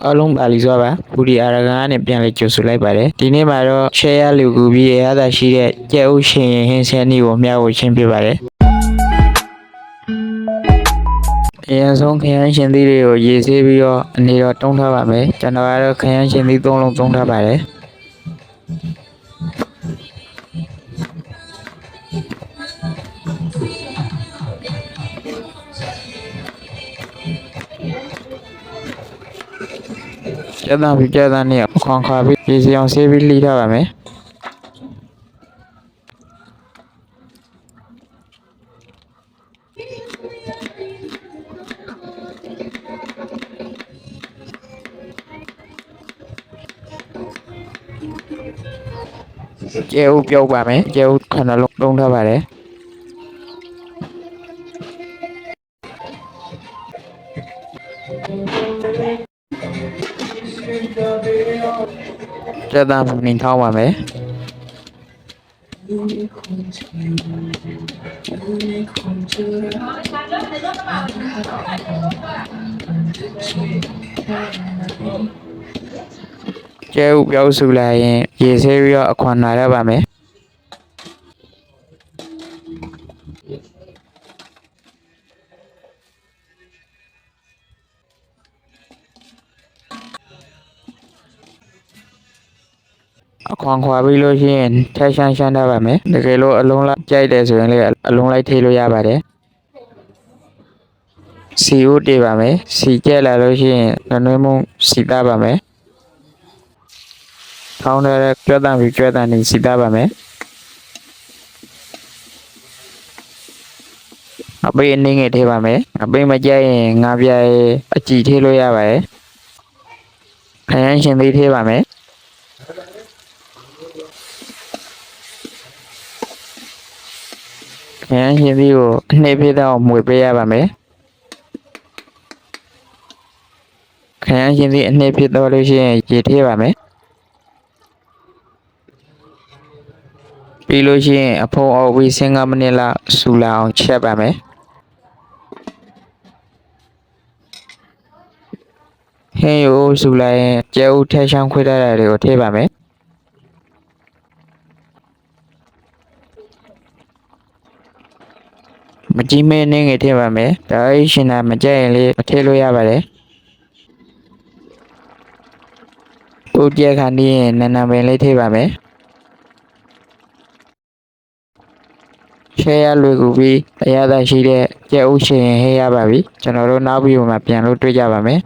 အားလုံးပါလီစွာပါဘူဒီအာရဂန်ကနေပြန်လဲကြိုဆိုလိုက်ပါတယ်ဒီနေ့မှာတော့ share လူကူပြီးရတာရှိတဲ့ကြက်ဥရှင်ရင်ဟင်းဆဲနည်းကိုမျှဝေခြင်းဖြစ်ပါတယ်အရင်ဆုံးခရမ်းရှင်သီးတွေကိုရေဆေးပြီးတော့အနေတော့တုံးထားပါမယ်ကျွန်တော်ကတော့ခရမ်းရှင်သီး၃လုံးတုံးထားပါတယ်ကျန်တဲ့နေ့ခွန်ခါပြီးရေစီအောင်ဆေးပြီးလှီးထားပါမယ်ကျဲဥပြုတ်ပါမယ်ကျဲဥခဏလုံးတုံးထားပါတယ်ကျန်တဲ့နေထောင်းပါမယ်ကျဲဥပြောက်စုလိုက်ရင်ရေဆေးပြီးတော့အခွန်နာရပါမယ်အခွန်ခွာပြီးလို့ရှိရင်ထက်ရှမ်းထားပါမယ်တကယ်လို့အလုံးလိုက်ကြိုက်တယ်ဆိုရင်လည်းအလုံးလိုက်ထည့်လို့ရပါတယ်စီဥတေးပါမယ်စီကျက်လာလို့ရှိရင်နှွေးမှုစီသားပါမယ်ထောင်းတဲ့ကြွက်တန်ပြီးကြွက်တန်နေစီသားပါမယ်အပိအနေငယ်ထည့်ပါမယ်အပိမကြိုက်ရင်ငါးပြားအကြည်ထည့်လို့ရပါတယ်ခရမ်းရှင်သီးထည့်ပါမယ်ခရမ်းရှင်သီးကိုအနှိမ့်ဖိတော့မွေပေးရပါမယ်ခရမ်းရှင်သီးအနှိမ့်ဖိတော့လို့ရှိရင်ရေထည့်ပါမယ်ပြီးလို့ရှိရင်အဖုံးအောက်ပြီး15မိနစ်လောက်ဆူလာအောင်ချက်ပါမယ်ဟင်းရိုးဆူလာရင်ကျဲဥထက်ရှောင်းခွေးထားတာတွေကိုထည့်ပါမယ်မကြီးမဲနေငယ်ထည့်ပါမယ်ဒါအရှင်နာမကြိုက်ရင်လေးမထည့်လို့ရပါတယ်ပုတ်ကြက်ခါနေရင်နပင်လေးထည့်ပါမယ်share လွယ်ကူပြီးအရသာရှိတဲ့ကြက်ဥရှင်ဟဲ့ရပါပြီကျွန်တော်တို့နောက်ဗီဒီယိုမှာပြန်လို့တွေ့ကြပါမယ်